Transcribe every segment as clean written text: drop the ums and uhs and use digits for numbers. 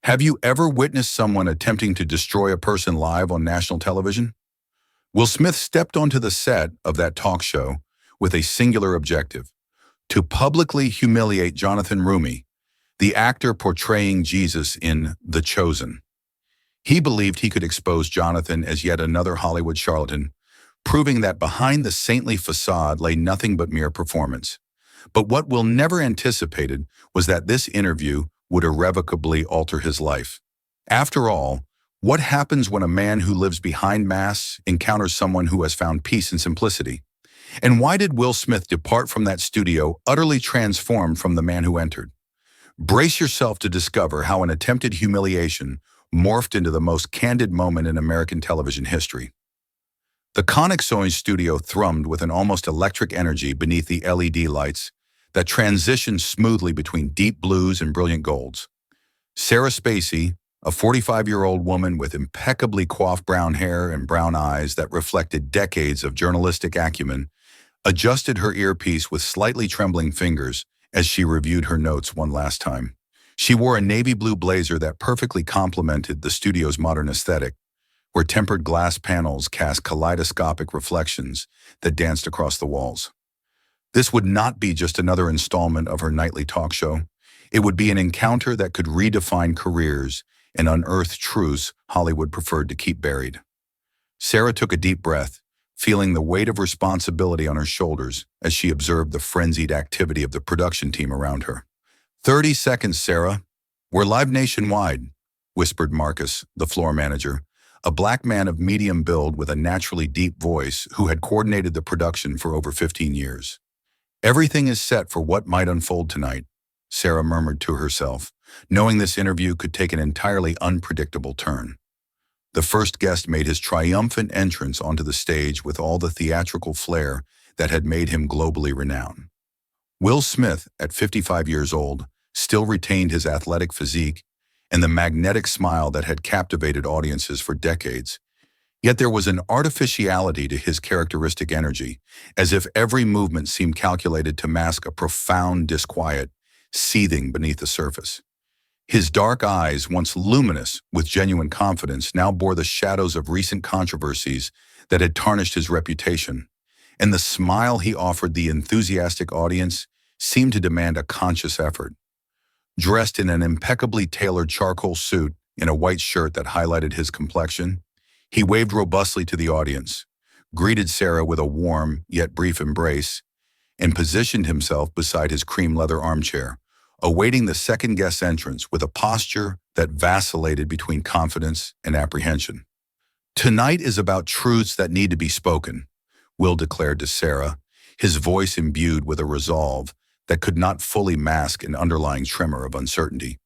Have you ever witnessed someone attempting to destroy a person live on national television? Will Smith stepped onto the set of that talk show with a singular objective: to publicly humiliate Jonathan Roumie, the actor portraying Jesus in The Chosen. He believed he could expose Jonathan as yet another Hollywood charlatan, proving that behind the saintly facade lay nothing but mere performance. But what Will never anticipated was that this interview would irrevocably alter his life. After all, what happens when a man who lives behind masks encounters someone who has found peace and simplicity? And why did Will Smith depart from that studio utterly transformed from the man who entered? Brace yourself to discover how an attempted humiliation morphed into the most candid moment in American television history. The Connexoin studio thrummed with an almost electric energy beneath the LED lights that transitioned smoothly between deep blues and brilliant golds. Sarah Spacey, a 45-year-old woman with impeccably coiffed brown hair and brown eyes that reflected decades of journalistic acumen, adjusted her earpiece with slightly trembling fingers as she reviewed her notes one last time. She wore a navy blue blazer that perfectly complemented the studio's modern aesthetic, where tempered glass panels cast kaleidoscopic reflections that danced across the walls. This would not be just another installment of her nightly talk show. It would be an encounter that could redefine careers and unearth truths Hollywood preferred to keep buried. Sarah took a deep breath, feeling the weight of responsibility on her shoulders as she observed the frenzied activity of the production team around her. 30 seconds, Sarah. We're live nationwide, whispered Marcus, the floor manager, a black man of medium build with a naturally deep voice who had coordinated the production for over 15 years. Everything is set for what might unfold tonight, Sarah murmured to herself, knowing this interview could take an entirely unpredictable turn. The first guest made his triumphant entrance onto the stage with all the theatrical flair that had made him globally renowned. Will Smith, at 55 years old, still retained his athletic physique and the magnetic smile that had captivated audiences for decades. Yet there was an artificiality to his characteristic energy, as if every movement seemed calculated to mask a profound disquiet seething beneath the surface. His dark eyes, once luminous with genuine confidence, now bore the shadows of recent controversies that had tarnished his reputation, and the smile he offered the enthusiastic audience seemed to demand a conscious effort. Dressed in an impeccably tailored charcoal suit and a white shirt that highlighted his complexion, he waved robustly to the audience, greeted Sarah with a warm yet brief embrace, and positioned himself beside his cream leather armchair, awaiting the second guest's entrance with a posture that vacillated between confidence and apprehension. Tonight is about truths that need to be spoken, Will declared to Sarah, his voice imbued with a resolve that could not fully mask an underlying tremor of uncertainty.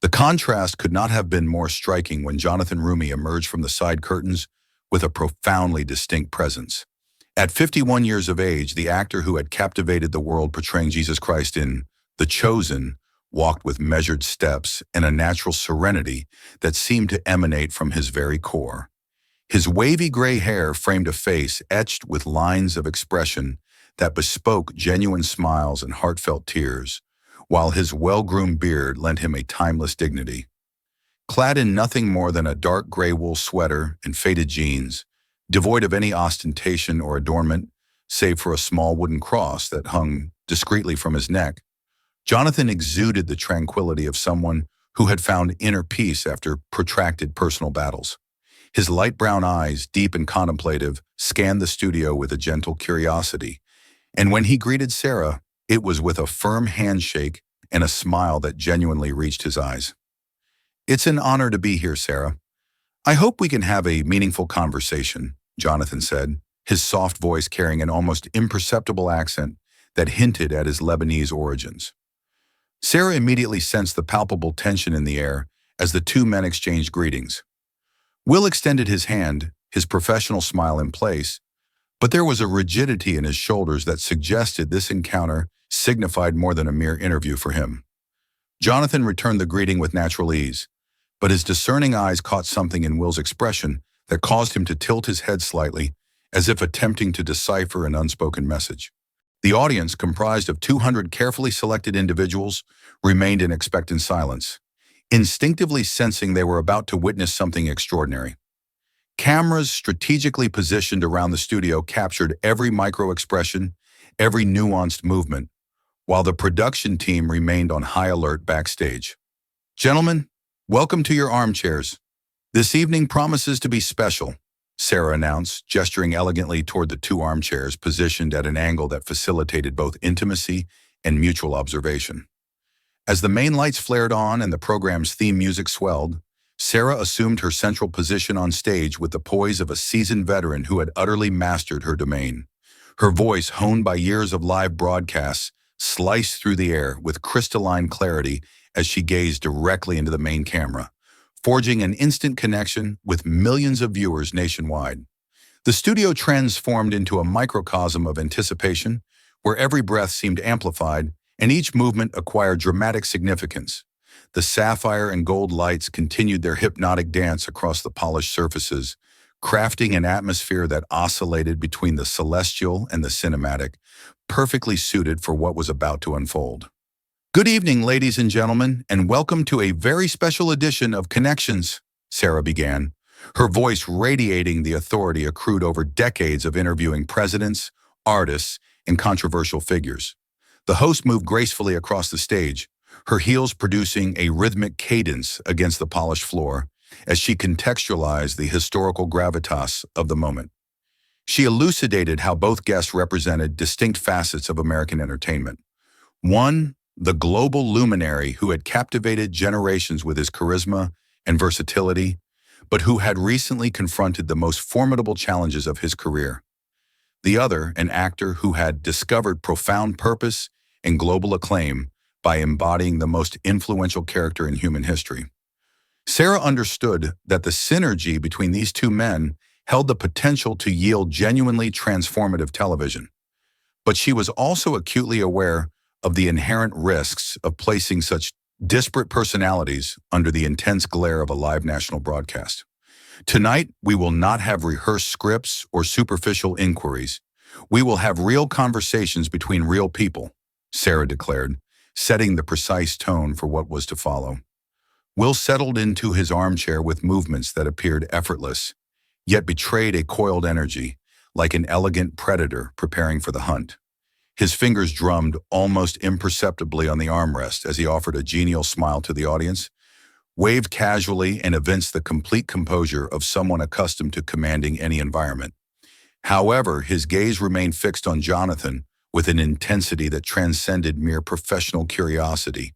The contrast could not have been more striking when Jonathan Roumie emerged from the side curtains with a profoundly distinct presence. At 51 years of age, the actor who had captivated the world portraying Jesus Christ in The Chosen walked with measured steps and a natural serenity that seemed to emanate from his very core. His wavy gray hair framed a face etched with lines of expression that bespoke genuine smiles and heartfelt tears, while his well-groomed beard lent him a timeless dignity. Clad in nothing more than a dark gray wool sweater and faded jeans, devoid of any ostentation or adornment, save for a small wooden cross that hung discreetly from his neck, Jonathan exuded the tranquility of someone who had found inner peace after protracted personal battles. His light brown eyes, deep and contemplative, scanned the studio with a gentle curiosity, and when he greeted Sarah, it was with a firm handshake and a smile that genuinely reached his eyes. "It's an honor to be here, Sarah. I hope we can have a meaningful conversation," Jonathan said, his soft voice carrying an almost imperceptible accent that hinted at his Lebanese origins. Sarah immediately sensed the palpable tension in the air as the two men exchanged greetings. Will extended his hand, his professional smile in place, but there was a rigidity in his shoulders that suggested this encounter signified more than a mere interview for him. Jonathan returned the greeting with natural ease, but his discerning eyes caught something in Will's expression that caused him to tilt his head slightly, as if attempting to decipher an unspoken message. The audience, comprised of 200 carefully selected individuals, remained in expectant silence, instinctively sensing they were about to witness something extraordinary. Cameras strategically positioned around the studio captured every micro-expression, every nuanced movement, while the production team remained on high alert backstage. "Gentlemen, welcome to your armchairs. This evening promises to be special," Sarah announced, gesturing elegantly toward the two armchairs positioned at an angle that facilitated both intimacy and mutual observation. As the main lights flared on and the program's theme music swelled, Sarah assumed her central position on stage with the poise of a seasoned veteran who had utterly mastered her domain. Her voice, honed by years of live broadcasts, sliced through the air with crystalline clarity as she gazed directly into the main camera, forging an instant connection with millions of viewers nationwide. The studio transformed into a microcosm of anticipation, where every breath seemed amplified and each movement acquired dramatic significance. The sapphire and gold lights continued their hypnotic dance across the polished surfaces, crafting an atmosphere that oscillated between the celestial and the cinematic, perfectly suited for what was about to unfold. "Good evening, ladies and gentlemen, and welcome to a very special edition of Connections," Sarah began, her voice radiating the authority accrued over decades of interviewing presidents, artists, and controversial figures. The host moved gracefully across the stage, her heels producing a rhythmic cadence against the polished floor as she contextualized the historical gravitas of the moment. She elucidated how both guests represented distinct facets of American entertainment. One, the global luminary who had captivated generations with his charisma and versatility, but who had recently confronted the most formidable challenges of his career. The other, an actor who had discovered profound purpose and global acclaim by embodying the most influential character in human history. Sarah understood that the synergy between these two men held the potential to yield genuinely transformative television. But she was also acutely aware of the inherent risks of placing such disparate personalities under the intense glare of a live national broadcast. "Tonight, we will not have rehearsed scripts or superficial inquiries. We will have real conversations between real people," Sarah declared, setting the precise tone for what was to follow. Will settled into his armchair with movements that appeared effortless, yet betrayed a coiled energy, like an elegant predator preparing for the hunt. His fingers drummed almost imperceptibly on the armrest as he offered a genial smile to the audience, waved casually, and evinced the complete composure of someone accustomed to commanding any environment. However, his gaze remained fixed on Jonathan with an intensity that transcended mere professional curiosity,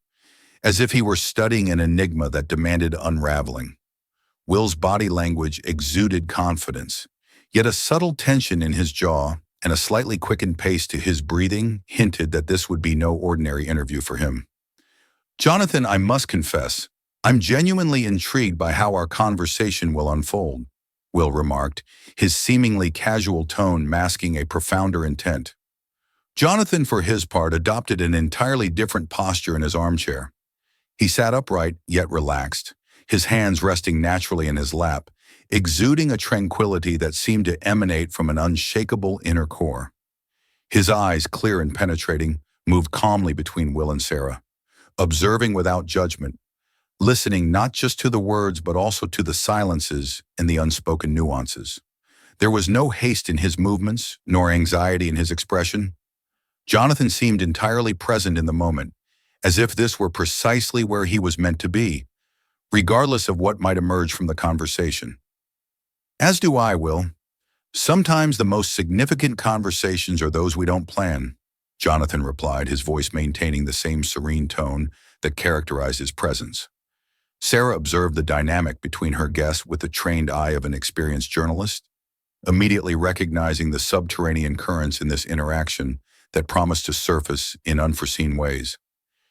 as if he were studying an enigma that demanded unraveling. Will's body language exuded confidence, yet a subtle tension in his jaw and a slightly quickened pace to his breathing hinted that this would be no ordinary interview for him. "Jonathan, I must confess, I'm genuinely intrigued by how our conversation will unfold," Will remarked, his seemingly casual tone masking a profounder intent. Jonathan, for his part, adopted an entirely different posture in his armchair. He sat upright, yet relaxed, his hands resting naturally in his lap, exuding a tranquility that seemed to emanate from an unshakable inner core. His eyes, clear and penetrating, moved calmly between Will and Sarah, observing without judgment, listening not just to the words but also to the silences and the unspoken nuances. There was no haste in his movements, nor anxiety in his expression. Jonathan seemed entirely present in the moment, as if this were precisely where he was meant to be, regardless of what might emerge from the conversation. "As do I, Will. Sometimes the most significant conversations are those we don't plan," Jonathan replied, his voice maintaining the same serene tone that characterized his presence. Sarah observed the dynamic between her guest with the trained eye of an experienced journalist, immediately recognizing the subterranean currents in this interaction that promised to surface in unforeseen ways.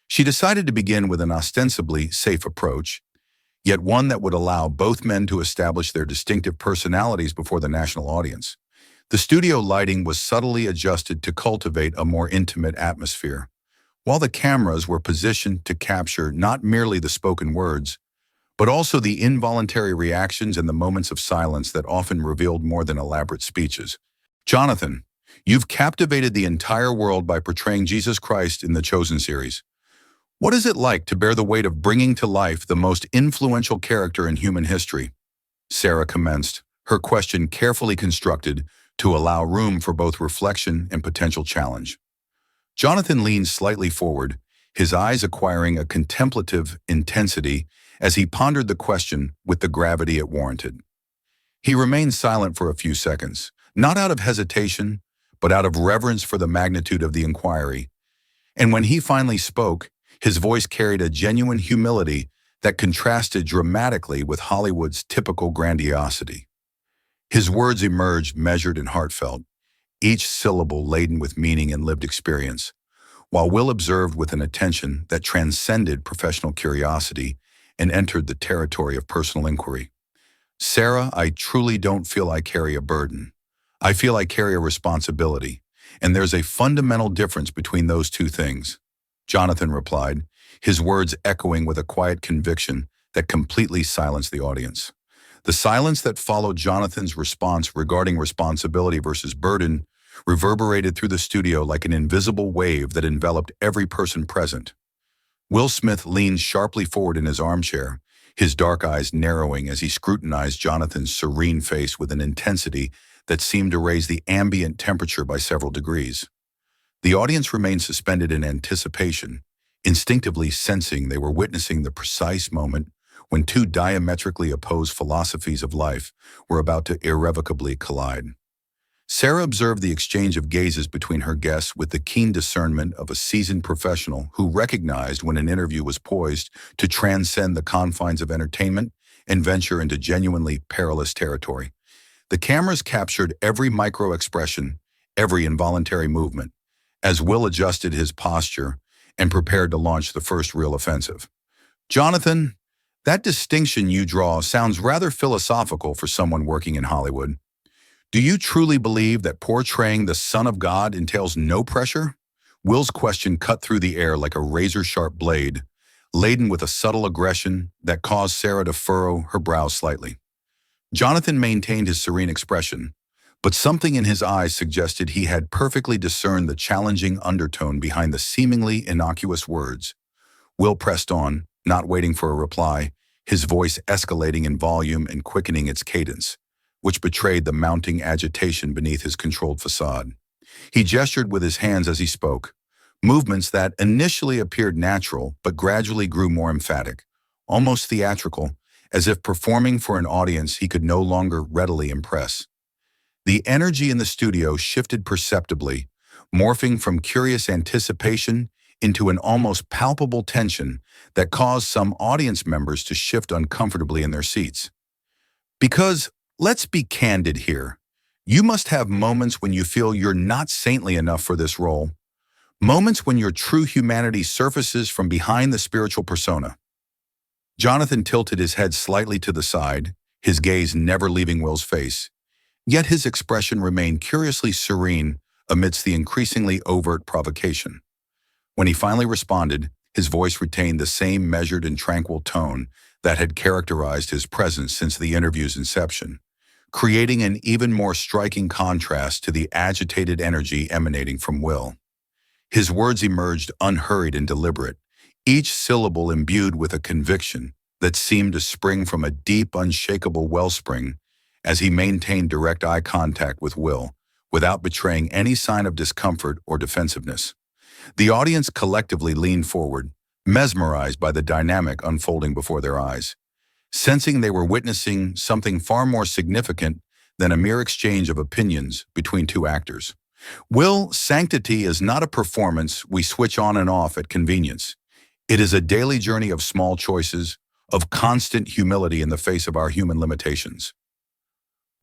She decided to begin with an ostensibly safe approach, yet one that would allow both men to establish their distinctive personalities before the national audience. The studio lighting was subtly adjusted to cultivate a more intimate atmosphere, while the cameras were positioned to capture not merely the spoken words, but also the involuntary reactions and the moments of silence that often revealed more than elaborate speeches. "Jonathan, you've captivated the entire world by portraying Jesus Christ in the Chosen series. What is it like to bear the weight of bringing to life the most influential character in human history? Sarah commenced, her question carefully constructed to allow room for both reflection and potential challenge. Jonathan leaned slightly forward, his eyes acquiring a contemplative intensity as he pondered the question with the gravity it warranted. He remained silent for a few seconds, not out of hesitation, but out of reverence for the magnitude of the inquiry. And when he finally spoke, his voice carried a genuine humility that contrasted dramatically with Hollywood's typical grandiosity. His words emerged measured and heartfelt, each syllable laden with meaning and lived experience, while Will observed with an attention that transcended professional curiosity and entered the territory of personal inquiry. Sarah, I truly don't feel I carry a burden. I feel I carry a responsibility, and there's a fundamental difference between those two things. Jonathan replied, his words echoing with a quiet conviction that completely silenced the audience. The silence that followed Jonathan's response regarding responsibility versus burden reverberated through the studio like an invisible wave that enveloped every person present. Will Smith leaned sharply forward in his armchair, his dark eyes narrowing as he scrutinized Jonathan's serene face with an intensity that seemed to raise the ambient temperature by several degrees. The audience remained suspended in anticipation, instinctively sensing they were witnessing the precise moment when two diametrically opposed philosophies of life were about to irrevocably collide. Sarah observed the exchange of gazes between her guests with the keen discernment of a seasoned professional who recognized when an interview was poised to transcend the confines of entertainment and venture into genuinely perilous territory. The cameras captured every micro-expression, every involuntary movement, as Will adjusted his posture and prepared to launch the first real offensive. Jonathan, that distinction you draw sounds rather philosophical for someone working in Hollywood. Do you truly believe that portraying the Son of God entails no pressure? Will's question cut through the air like a razor-sharp blade, laden with a subtle aggression that caused Sarah to furrow her brow slightly. Jonathan maintained his serene expression, but something in his eyes suggested he had perfectly discerned the challenging undertone behind the seemingly innocuous words. Will pressed on, not waiting for a reply, his voice escalating in volume and quickening its cadence, which betrayed the mounting agitation beneath his controlled facade. He gestured with his hands as he spoke, movements that initially appeared natural but gradually grew more emphatic, almost theatrical, as if performing for an audience he could no longer readily impress. The energy in the studio shifted perceptibly, morphing from curious anticipation into an almost palpable tension that caused some audience members to shift uncomfortably in their seats. Because, let's be candid here, you must have moments when you feel you're not saintly enough for this role, moments when your true humanity surfaces from behind the spiritual persona. Jonathan tilted his head slightly to the side, his gaze never leaving Will's face, yet his expression remained curiously serene amidst the increasingly overt provocation. When he finally responded, his voice retained the same measured and tranquil tone that had characterized his presence since the interview's inception, creating an even more striking contrast to the agitated energy emanating from Will. His words emerged unhurried and deliberate, each syllable imbued with a conviction that seemed to spring from a deep, unshakable wellspring as he maintained direct eye contact with Will, without betraying any sign of discomfort or defensiveness. The audience collectively leaned forward, mesmerized by the dynamic unfolding before their eyes, sensing they were witnessing something far more significant than a mere exchange of opinions between two actors. Will, sanctity is not a performance we switch on and off at convenience. It is a daily journey of small choices, of constant humility in the face of our human limitations.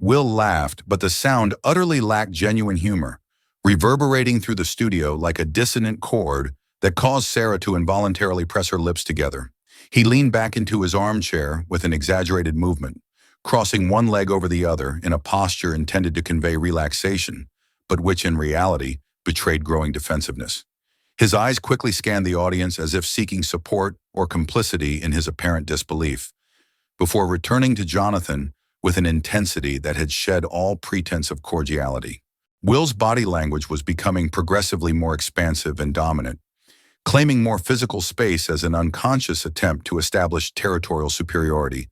Will laughed, but the sound utterly lacked genuine humor, reverberating through the studio like a dissonant chord that caused Sarah to involuntarily press her lips together. He leaned back into his armchair with an exaggerated movement, crossing one leg over the other in a posture intended to convey relaxation, but which in reality betrayed growing defensiveness. His eyes quickly scanned the audience as if seeking support or complicity in his apparent disbelief, before returning to Jonathan with an intensity that had shed all pretense of cordiality. Will's body language was becoming progressively more expansive and dominant, claiming more physical space as an unconscious attempt to establish territorial superiority,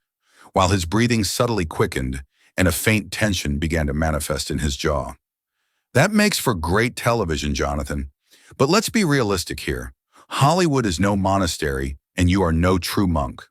while his breathing subtly quickened and a faint tension began to manifest in his jaw. That makes for great television, Jonathan. But let's be realistic here. Hollywood is no monastery, and you are no true monk.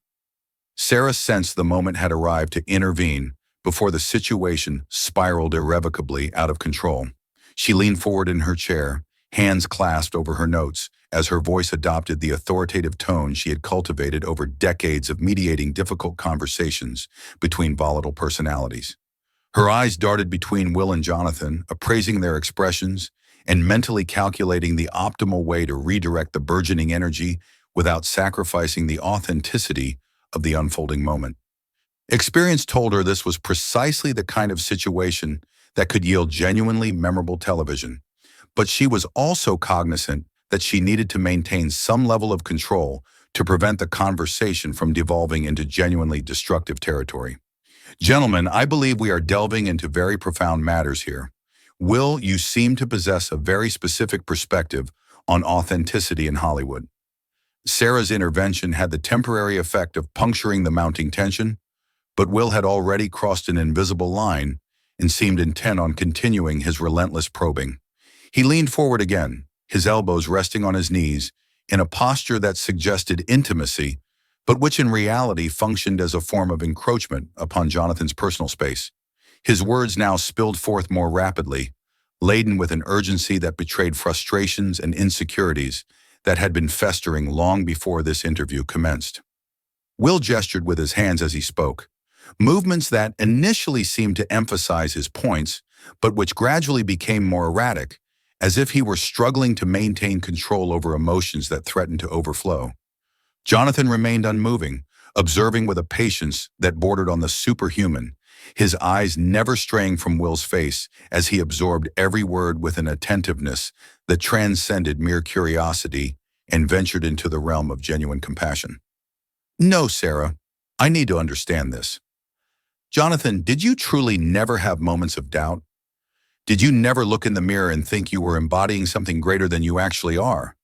Sarah sensed the moment had arrived to intervene before the situation spiraled irrevocably out of control. She leaned forward in her chair, hands clasped over her notes, as her voice adopted the authoritative tone she had cultivated over decades of mediating difficult conversations between volatile personalities. Her eyes darted between Will and Jonathan, appraising their expressions and mentally calculating the optimal way to redirect the burgeoning energy without sacrificing the authenticity of the unfolding moment. Experience told her this was precisely the kind of situation that could yield genuinely memorable television, but she was also cognizant that she needed to maintain some level of control to prevent the conversation from devolving into genuinely destructive territory. Gentlemen, I believe we are delving into very profound matters here. Will, you seem to possess a very specific perspective on authenticity in Hollywood. Sarah's intervention had the temporary effect of puncturing the mounting tension, but Will had already crossed an invisible line and seemed intent on continuing his relentless probing. He leaned forward again, his elbows resting on his knees, in a posture that suggested intimacy, but which in reality functioned as a form of encroachment upon Jonathan's personal space. His words now spilled forth more rapidly, laden with an urgency that betrayed frustrations and insecurities that had been festering long before this interview commenced. Will gestured with his hands as he spoke, movements that initially seemed to emphasize his points, but which gradually became more erratic, as if he were struggling to maintain control over emotions that threatened to overflow. Jonathan remained unmoving, observing with a patience that bordered on the superhuman, his eyes never straying from Will's face as he absorbed every word with an attentiveness that transcended mere curiosity and ventured into the realm of genuine compassion. No, Sarah, I need to understand this. Jonathan, did you truly never have moments of doubt? Did you never look in the mirror and think you were embodying something greater than you actually are?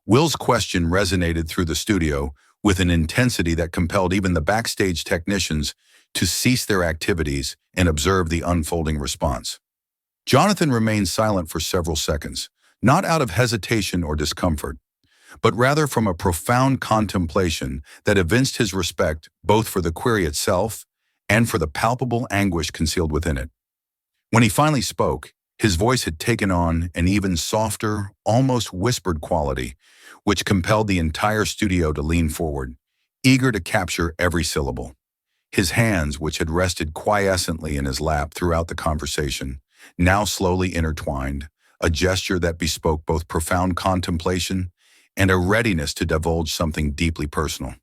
Will's question resonated through the studio with an intensity that compelled even the backstage technicians to cease their activities and observe the unfolding response. Jonathan remained silent for several seconds, not out of hesitation or discomfort, but rather from a profound contemplation that evinced his respect both for the query itself and for the palpable anguish concealed within it. When he finally spoke, his voice had taken on an even softer, almost whispered quality, which compelled the entire studio to lean forward, eager to capture every syllable. His hands, which had rested quiescently in his lap throughout the conversation, now slowly intertwined, a gesture that bespoke both profound contemplation and a readiness to divulge something deeply personal.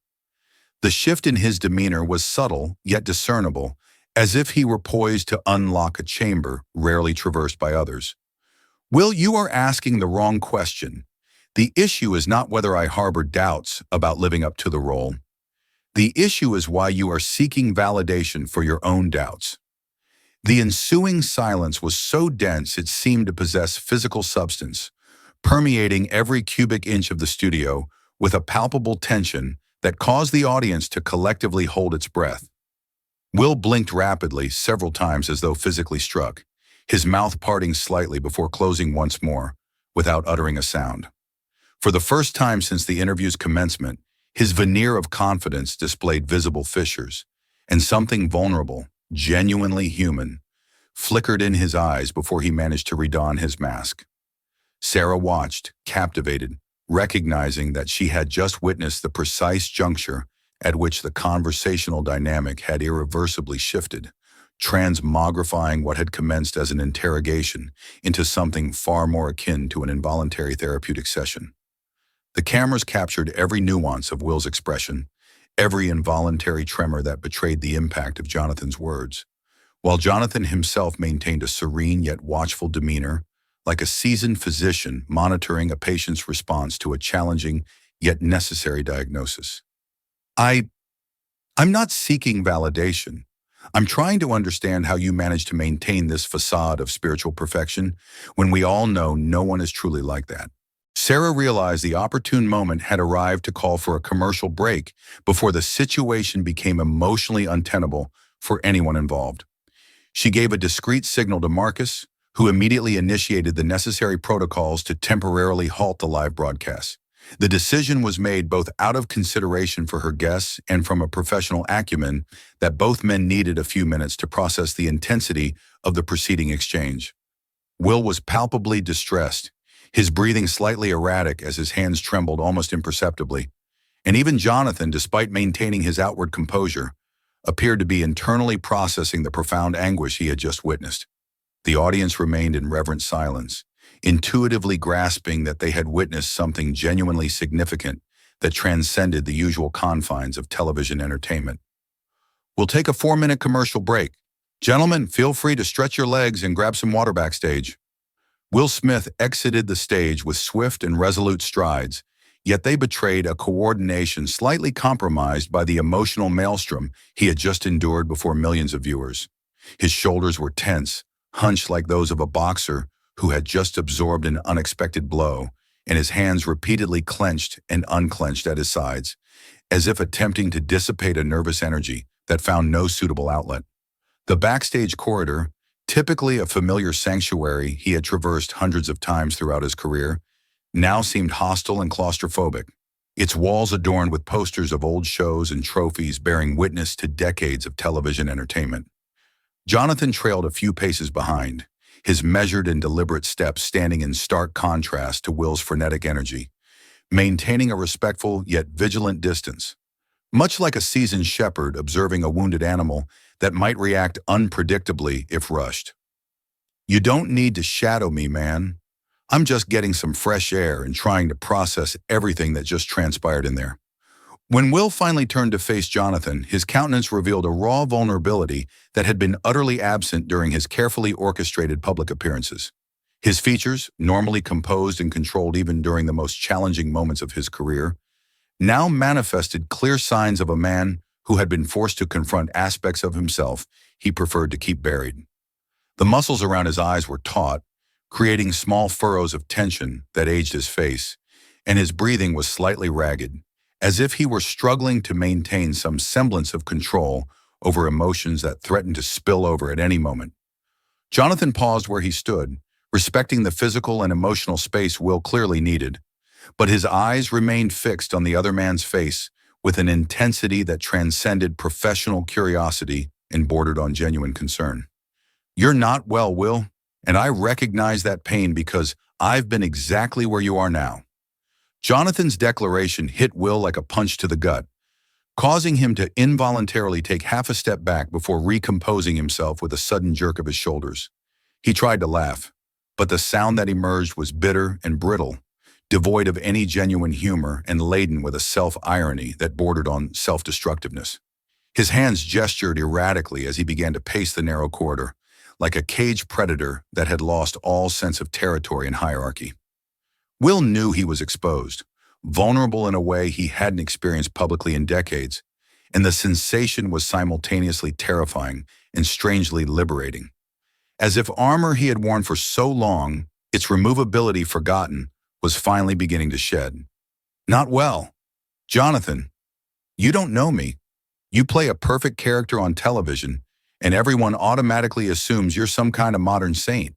The shift in his demeanor was subtle, yet discernible, as if he were poised to unlock a chamber rarely traversed by others. Will, you are asking the wrong question. The issue is not whether I harbor doubts about living up to the role. The issue is why you are seeking validation for your own doubts. The ensuing silence was so dense it seemed to possess physical substance, permeating every cubic inch of the studio with a palpable tension that caused the audience to collectively hold its breath. Will blinked rapidly several times as though physically struck, his mouth parting slightly before closing once more, without uttering a sound. For the first time since the interview's commencement, his veneer of confidence displayed visible fissures, and something vulnerable, genuinely human, flickered in his eyes before he managed to redon his mask. Sarah watched, captivated, recognizing that she had just witnessed the precise juncture at which the conversational dynamic had irreversibly shifted, transmogrifying what had commenced as an interrogation into something far more akin to an involuntary therapeutic session. The cameras captured every nuance of Will's expression, every involuntary tremor that betrayed the impact of Jonathan's words, while Jonathan himself maintained a serene yet watchful demeanor, like a seasoned physician monitoring a patient's response to a challenging yet necessary diagnosis. I'm not seeking validation. I'm trying to understand how you manage to maintain this facade of spiritual perfection when we all know no one is truly like that. Sarah realized the opportune moment had arrived to call for a commercial break before the situation became emotionally untenable for anyone involved. She gave a discreet signal to Marcus, who immediately initiated the necessary protocols to temporarily halt the live broadcast. The decision was made both out of consideration for her guests and from a professional acumen that both men needed a few minutes to process the intensity of the preceding exchange. Will was palpably distressed, his breathing slightly erratic as his hands trembled almost imperceptibly, and even Jonathan, despite maintaining his outward composure, appeared to be internally processing the profound anguish he had just witnessed. The audience remained in reverent silence, intuitively grasping that they had witnessed something genuinely significant that transcended the usual confines of television entertainment. We'll take a 4-minute commercial break. Gentlemen, feel free to stretch your legs and grab some water backstage. Will Smith exited the stage with swift and resolute strides, yet they betrayed a coordination slightly compromised by the emotional maelstrom he had just endured before millions of viewers. His shoulders were tense, hunched like those of a boxer who had just absorbed an unexpected blow, and his hands repeatedly clenched and unclenched at his sides, as if attempting to dissipate a nervous energy that found no suitable outlet. The backstage corridor, typically a familiar sanctuary he had traversed hundreds of times throughout his career, now seemed hostile and claustrophobic, its walls adorned with posters of old shows and trophies bearing witness to decades of television entertainment. Jonathan trailed a few paces behind, his measured and deliberate steps standing in stark contrast to Will's frenetic energy, maintaining a respectful yet vigilant distance, much like a seasoned shepherd observing a wounded animal that might react unpredictably if rushed. "You don't need to shadow me, man. I'm just getting some fresh air and trying to process everything that just transpired in there." When Will finally turned to face Jonathan, his countenance revealed a raw vulnerability that had been utterly absent during his carefully orchestrated public appearances. His features, normally composed and controlled even during the most challenging moments of his career, now manifested clear signs of a man who had been forced to confront aspects of himself he preferred to keep buried. The muscles around his eyes were taut, creating small furrows of tension that aged his face, and his breathing was slightly ragged, as if he were struggling to maintain some semblance of control over emotions that threatened to spill over at any moment. Jonathan paused where he stood, respecting the physical and emotional space Will clearly needed, but his eyes remained fixed on the other man's face with an intensity that transcended professional curiosity and bordered on genuine concern. "You're not well, Will, and I recognize that pain because I've been exactly where you are now." Jonathan's declaration hit Will like a punch to the gut, causing him to involuntarily take half a step back before recomposing himself with a sudden jerk of his shoulders. He tried to laugh, but the sound that emerged was bitter and brittle, devoid of any genuine humor and laden with a self-irony that bordered on self-destructiveness. His hands gestured erratically as he began to pace the narrow corridor, like a caged predator that had lost all sense of territory and hierarchy. Will knew he was exposed, vulnerable in a way he hadn't experienced publicly in decades, and the sensation was simultaneously terrifying and strangely liberating. As if armor he had worn for so long, its removability forgotten, was finally beginning to shed. "Not well. Jonathan, you don't know me. You play a perfect character on television, and everyone automatically assumes you're some kind of modern saint."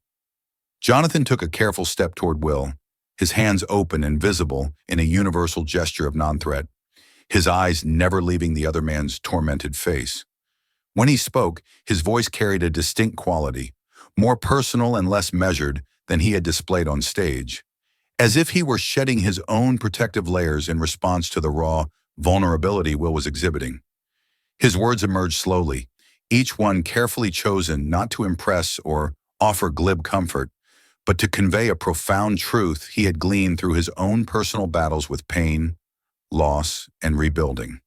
Jonathan took a careful step toward Will, his hands open and visible in a universal gesture of non-threat, his eyes never leaving the other man's tormented face. When he spoke, his voice carried a distinct quality, more personal and less measured than he had displayed on stage, as if he were shedding his own protective layers in response to the raw vulnerability Will was exhibiting. His words emerged slowly, each one carefully chosen not to impress or offer glib comfort, but to convey a profound truth he had gleaned through his own personal battles with pain, loss, and rebuilding.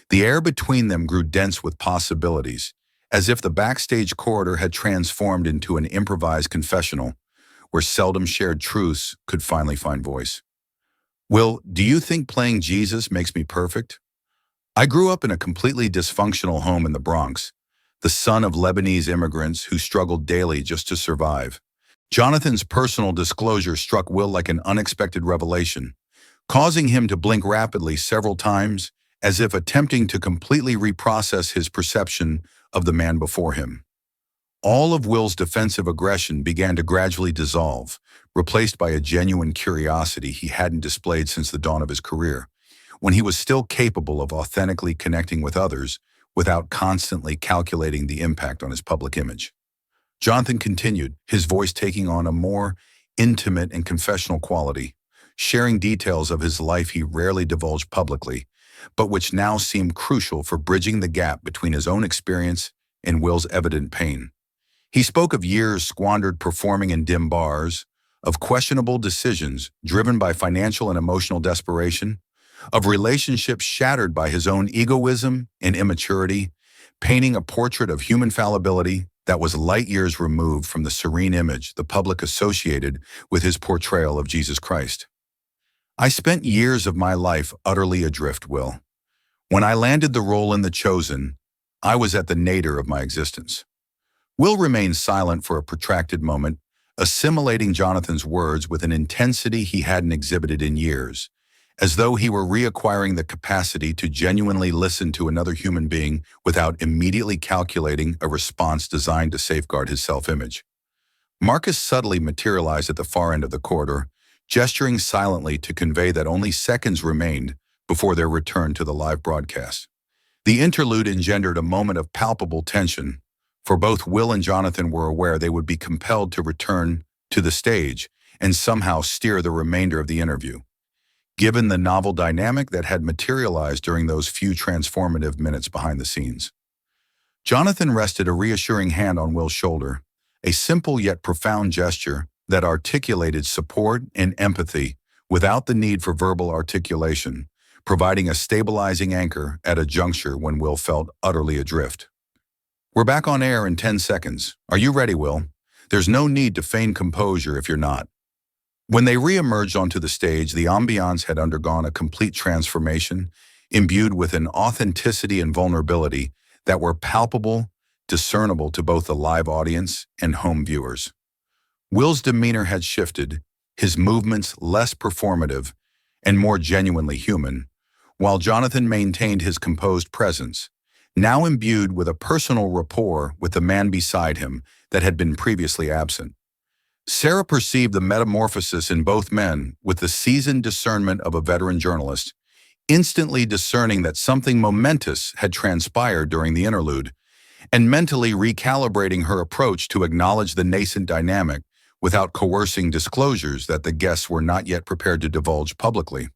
The air between them grew dense with possibilities, as if the backstage corridor had transformed into an improvised confessional where seldom shared truths could finally find voice. "Will, do you think playing Jesus makes me perfect? I grew up in a completely dysfunctional home in the Bronx, the son of Lebanese immigrants who struggled daily just to survive. Jonathan's personal disclosure struck Will like an unexpected revelation, causing him to blink rapidly several times, as if attempting to completely reprocess his perception of the man before him. All of Will's defensive aggression began to gradually dissolve, replaced by a genuine curiosity he hadn't displayed since the dawn of his career, when he was still capable of authentically connecting with others without constantly calculating the impact on his public image. Jonathan continued, his voice taking on a more intimate and confessional quality, sharing details of his life he rarely divulged publicly, but which now seemed crucial for bridging the gap between his own experience and Will's evident pain. He spoke of years squandered performing in dim bars, of questionable decisions driven by financial and emotional desperation, of relationships shattered by his own egoism and immaturity, painting a portrait of human fallibility that was light years removed from the serene image the public associated with his portrayal of Jesus Christ. I spent years of my life utterly adrift, Will. When I landed the role in The Chosen, I was at the nadir of my existence. Will remained silent for a protracted moment, assimilating Jonathan's words with an intensity he hadn't exhibited in years, as though he were reacquiring the capacity to genuinely listen to another human being without immediately calculating a response designed to safeguard his self-image. Marcus subtly materialized at the far end of the corridor, gesturing silently to convey that only seconds remained before their return to the live broadcast. The interlude engendered a moment of palpable tension, for both Will and Jonathan were aware they would be compelled to return to the stage and somehow steer the remainder of the interview, given the novel dynamic that had materialized during those few transformative minutes behind the scenes. Jonathan rested a reassuring hand on Will's shoulder, a simple yet profound gesture that articulated support and empathy without the need for verbal articulation, providing a stabilizing anchor at a juncture when Will felt utterly adrift. "We're back on air in 10 seconds. Are you ready, Will? There's no need to feign composure if you're not." When they re-emerged onto the stage, the ambiance had undergone a complete transformation, imbued with an authenticity and vulnerability that were palpable, discernible to both the live audience and home viewers. Will's demeanor had shifted, his movements less performative and more genuinely human, while Jonathan maintained his composed presence, now imbued with a personal rapport with the man beside him that had been previously absent. Sarah perceived the metamorphosis in both men with the seasoned discernment of a veteran journalist, instantly discerning that something momentous had transpired during the interlude, and mentally recalibrating her approach to acknowledge the nascent dynamic without coercing disclosures that the guests were not yet prepared to divulge publicly.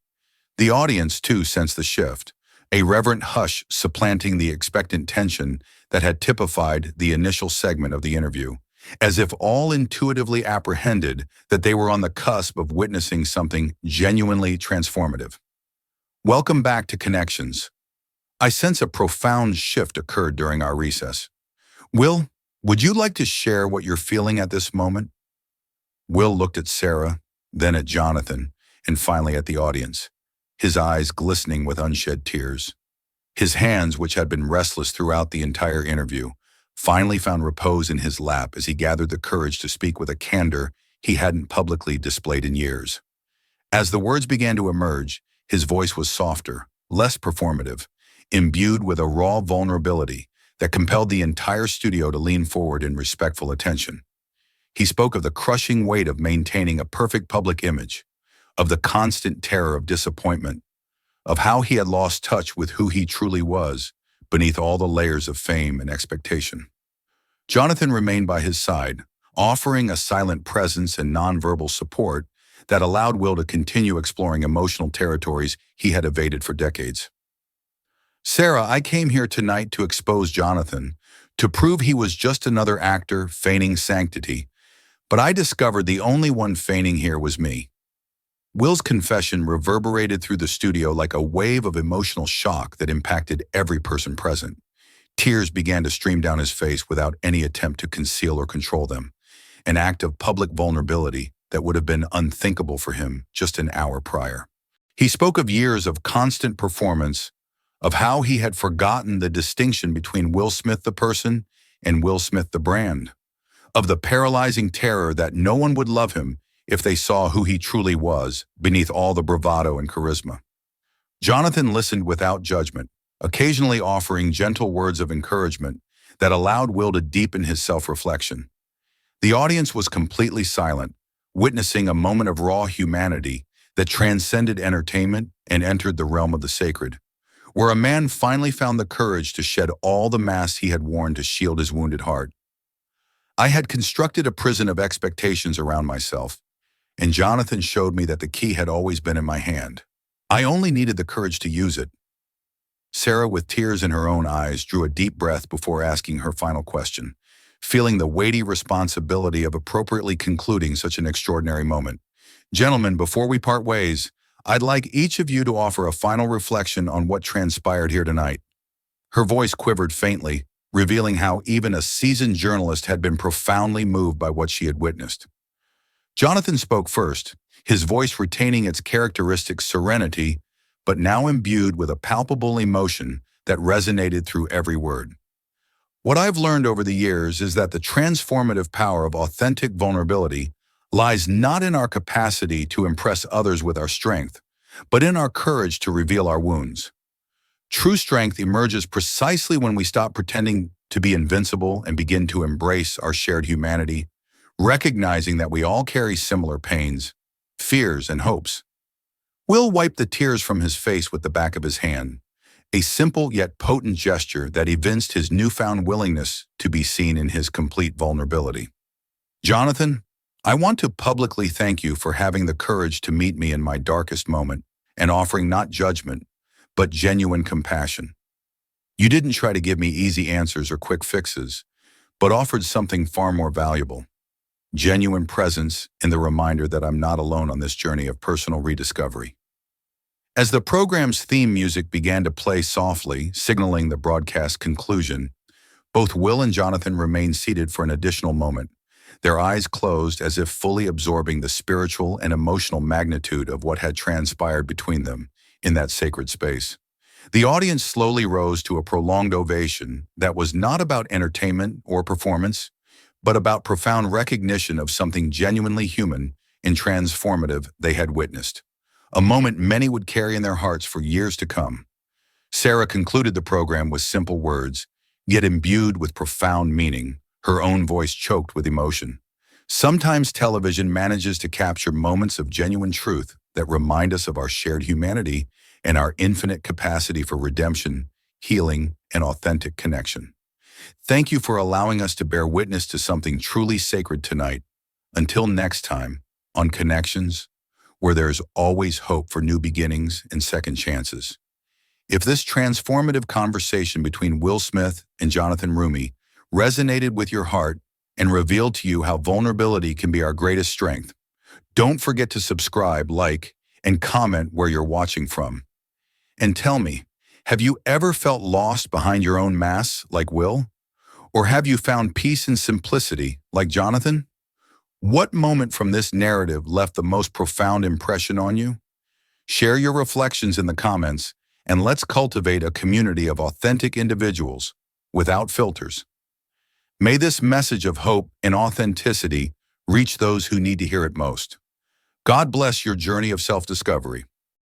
The audience, too, sensed the shift, a reverent hush supplanting the expectant tension that had typified the initial segment of the interview, as if all intuitively apprehended that they were on the cusp of witnessing something genuinely transformative. "Welcome back to Connections. I sense a profound shift occurred during our recess. Will, would you like to share what you're feeling at this moment?" Will looked at Sarah, then at Jonathan, and finally at the audience, his eyes glistening with unshed tears. His hands, which had been restless throughout the entire interview, finally found repose in his lap as he gathered the courage to speak with a candor he hadn't publicly displayed in years. As the words began to emerge, his voice was softer, less performative, imbued with a raw vulnerability that compelled the entire studio to lean forward in respectful attention. He spoke of the crushing weight of maintaining a perfect public image, of the constant terror of disappointment, of how he had lost touch with who he truly was beneath all the layers of fame and expectation. Jonathan remained by his side, offering a silent presence and nonverbal support that allowed Will to continue exploring emotional territories he had evaded for decades. "Sarah, I came here tonight to expose Jonathan, to prove he was just another actor feigning sanctity, but I discovered the only one feigning here was me." Will's confession reverberated through the studio like a wave of emotional shock that impacted every person present. Tears began to stream down his face without any attempt to conceal or control them, an act of public vulnerability that would have been unthinkable for him just an hour prior. He spoke of years of constant performance, of how he had forgotten the distinction between Will Smith the person and Will Smith the brand, of the paralyzing terror that no one would love him if they saw who he truly was beneath all the bravado and charisma. Jonathan listened without judgment, occasionally offering gentle words of encouragement that allowed Will to deepen his self-reflection. The audience was completely silent, witnessing a moment of raw humanity that transcended entertainment and entered the realm of the sacred, where a man finally found the courage to shed all the masks he had worn to shield his wounded heart. I had constructed a prison of expectations around myself, and Jonathan showed me that the key had always been in my hand. I only needed the courage to use it. Sarah, with tears in her own eyes, drew a deep breath before asking her final question, feeling the weighty responsibility of appropriately concluding such an extraordinary moment. Gentlemen, before we part ways, I'd like each of you to offer a final reflection on what transpired here tonight. Her voice quivered faintly, revealing how even a seasoned journalist had been profoundly moved by what she had witnessed. Jonathan spoke first, his voice retaining its characteristic serenity, but now imbued with a palpable emotion that resonated through every word. What I've learned over the years is that the transformative power of authentic vulnerability lies not in our capacity to impress others with our strength, but in our courage to reveal our wounds. True strength emerges precisely when we stop pretending to be invincible and begin to embrace our shared humanity, recognizing that we all carry similar pains, fears, and hopes. Will wiped the tears from his face with the back of his hand, a simple yet potent gesture that evinced his newfound willingness to be seen in his complete vulnerability. Jonathan, I want to publicly thank you for having the courage to meet me in my darkest moment and offering not judgment, but genuine compassion. You didn't try to give me easy answers or quick fixes, but offered something far more valuable: genuine presence and the reminder that I'm not alone on this journey of personal rediscovery. As the program's theme music began to play softly, signaling the broadcast conclusion, both Will and Jonathan remained seated for an additional moment, their eyes closed as if fully absorbing the spiritual and emotional magnitude of what had transpired between them in that sacred space. The audience slowly rose to a prolonged ovation that was not about entertainment or performance, but about profound recognition of something genuinely human and transformative they had witnessed, a moment many would carry in their hearts for years to come. Sarah concluded the program with simple words, yet imbued with profound meaning, her own voice choked with emotion. Sometimes television manages to capture moments of genuine truth that remind us of our shared humanity and our infinite capacity for redemption, healing, and authentic connection. Thank you for allowing us to bear witness to something truly sacred tonight. Until next time, on Connections, where there is always hope for new beginnings and second chances. If this transformative conversation between Will Smith and Jonathan Roumie resonated with your heart and revealed to you how vulnerability can be our greatest strength, don't forget to subscribe, like, and comment where you're watching from. And tell me, have you ever felt lost behind your own masks like Will? Or have you found peace and simplicity like Jonathan? What moment from this narrative left the most profound impression on you? Share your reflections in the comments, and let's cultivate a community of authentic individuals without filters. May this message of hope and authenticity reach those who need to hear it most. God bless your journey of self-discovery.